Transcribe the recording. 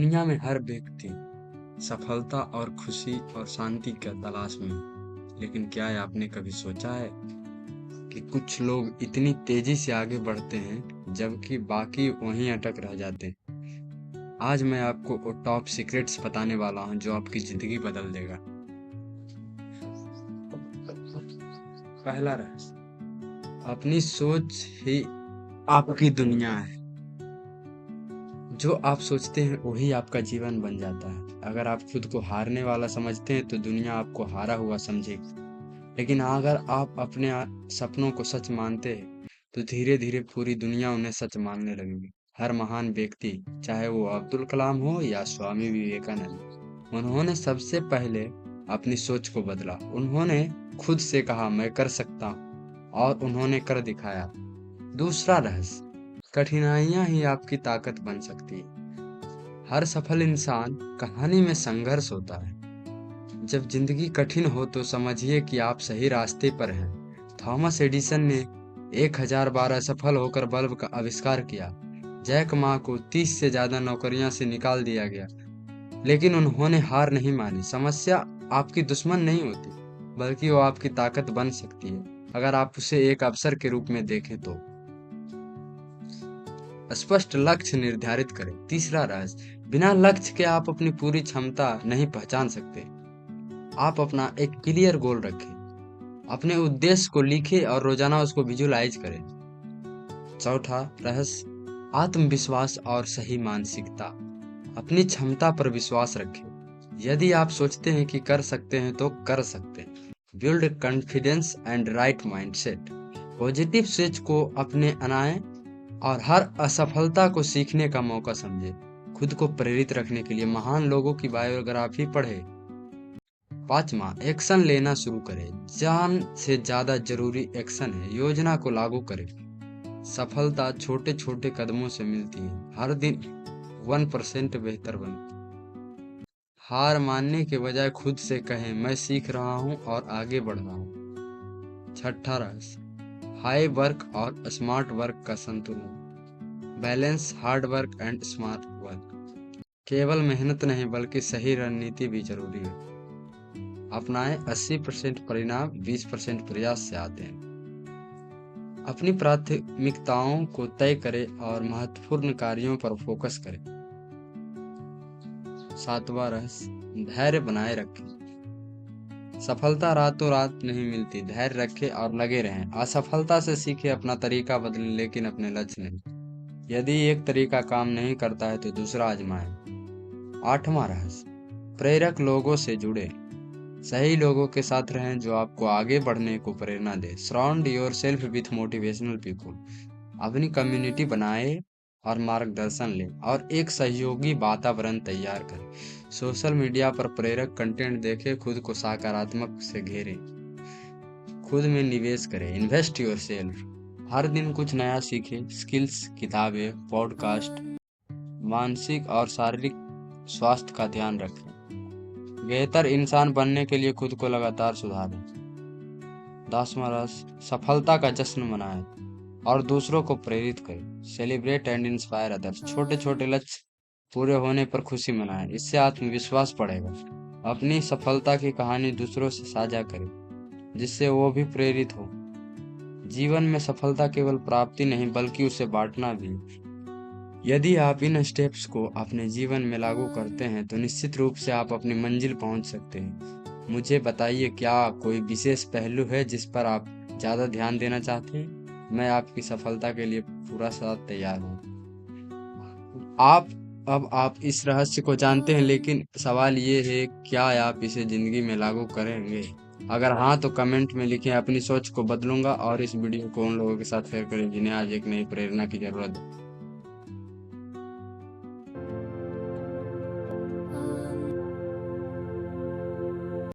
दुनिया में हर व्यक्ति सफलता और खुशी और शांति की तलाश में है। लेकिन क्या आपने कभी सोचा है कि कुछ लोग इतनी तेजी से आगे बढ़ते हैं जबकि बाकी वहीं अटक रह जाते हैं। आज मैं आपको वो टॉप सीक्रेट्स बताने वाला हूं जो आपकी जिंदगी बदल देगा। पहला रहस्य, अपनी सोच ही आपकी दुनिया है। जो आप सोचते हैं वही आपका जीवन बन जाता है। अगर आप खुद को हारने वाला समझते हैं तो दुनिया आपको हारा हुआ समझेगी। लेकिन अगर आप अपने सपनों को सच मानते हैं तो धीरे धीरे पूरी दुनिया उन्हें सच मानने लगेगी। हर महान व्यक्ति, चाहे वो अब्दुल कलाम हो या स्वामी विवेकानंद, उन्होंने सबसे पहले अपनी सोच को बदला। उन्होंने खुद से कहा मैं कर सकता हूँ, और उन्होंने कर दिखाया। दूसरा रहस्य, कठिनाइयां ही आपकी ताकत बन सकती है। हर सफल इंसान कहानी में संघर्ष होता है। जब जिंदगी कठिन हो तो समझिए कि आप सही रास्ते पर हैं। थॉमस एडिसन ने 1000 बार असफल होकर बल्ब का आविष्कार किया। जैक मा को 30 से ज्यादा नौकरियां से निकाल दिया गया, लेकिन उन्होंने हार नहीं मानी। समस्या आपकी दुश्मन नहीं होती, बल्कि वो आपकी ताकत बन सकती है अगर आप उसे एक अवसर के रूप में देखें तो। स्पष्ट लक्ष्य निर्धारित करें। तीसरा रहस्य, बिना लक्ष्य के आप अपनी पूरी क्षमता नहीं पहचान सकते। आप अपना एक क्लियर गोल रखें, अपने उद्देश्य को लिखें और रोजाना उसको विजुलाइज करें। चौथा रहस्य, आत्मविश्वास और सही मानसिकता। अपनी क्षमता पर विश्वास रखें। यदि आप सोचते हैं कि कर सकते हैं तो कर सकते हैं। Build confidence and right mindset. Positive सोच को अपने बनाएं और हर असफलता को सीखने का मौका समझे। खुद को प्रेरित रखने के लिए महान लोगों की बायोग्राफी पढ़े। पांचवा, एक्शन लेना शुरू करें। जान से ज्यादा जरूरी एक्शन है। योजना को लागू करें। सफलता छोटे छोटे कदमों से मिलती है। हर दिन 1% बेहतर बने। हार मानने के बजाय खुद से कहें मैं सीख रहा हूं और आगे बढ़ रहा हूं। छठा रहस्य, हाई वर्क और स्मार्ट वर्क का संतुलन। Balance hard work and smart work. केवल मेहनत नहीं बल्कि सही रणनीति भी जरूरी है। अपनाएं 80% परिणाम 20% प्रयास से आते हैं। अपनी प्राथमिकताओं को तय करें और महत्वपूर्ण कार्यों पर फोकस करें। सातवां रहस्य, धैर्य बनाए रखें। सफलता रातों रात नहीं मिलती। धैर्य रखें और लगे रहें। असफलता से सीखें, अपना तरीका बदलें, लेकिन अपने लक्ष्य नहीं। यदि एक तरीका काम नहीं करता है तो दूसरा आजमाएं। आठवां रहस्य, प्रेरक लोगों से जुड़े। सही लोगों के साथ रहें जो आपको आगे बढ़ने को प्रेरणा दे। Surround yourself with motivational people. अपनी कम्युनिटी बनाए और मार्गदर्शन लें और एक सहयोगी वातावरण तैयार करें। सोशल मीडिया पर प्रेरक कंटेंट देखें, खुद को सकारात्मक से घेरें। खुद में निवेश करें। Invest your self. हर दिन कुछ नया सीखें। स्किल्स, किताबें, पॉडकास्ट। मानसिक और शारीरिक स्वास्थ्य का ध्यान रखें। बेहतर इंसान बनने के लिए खुद को लगातार सुधारें। 10वां रहस्य, सफलता का जश्न मनाएं और दूसरों को प्रेरित करें। Celebrate and inspire others. छोटे छोटे लक्ष्य पूरे होने पर खुशी मनाएं, इससे आत्मविश्वास बढ़ेगा। अपनी सफलता की कहानी दूसरों से साझा करें जिससे वो भी प्रेरित हो। जीवन में सफलता केवल प्राप्ति नहीं बल्कि उसे बांटना भी। यदि आप इन स्टेप्स को अपने जीवन में लागू करते हैं तो निश्चित रूप से आप अपनी मंजिल पहुंच सकते हैं। मुझे बताइए, क्या कोई विशेष पहलू है जिस पर आप ज़्यादा ध्यान देना चाहते हैं? मैं आपकी सफलता के लिए पूरा साथ तैयार हूँ। अब आप इस रहस्य को जानते हैं, लेकिन सवाल ये है, क्या आप इसे जिंदगी में लागू करेंगे? अगर हाँ तो कमेंट में लिखें अपनी सोच को बदलूंगा, और इस वीडियो को उन लोगों के साथ शेयर करें जिन्हें आज एक नई प्रेरणा की जरूरत है।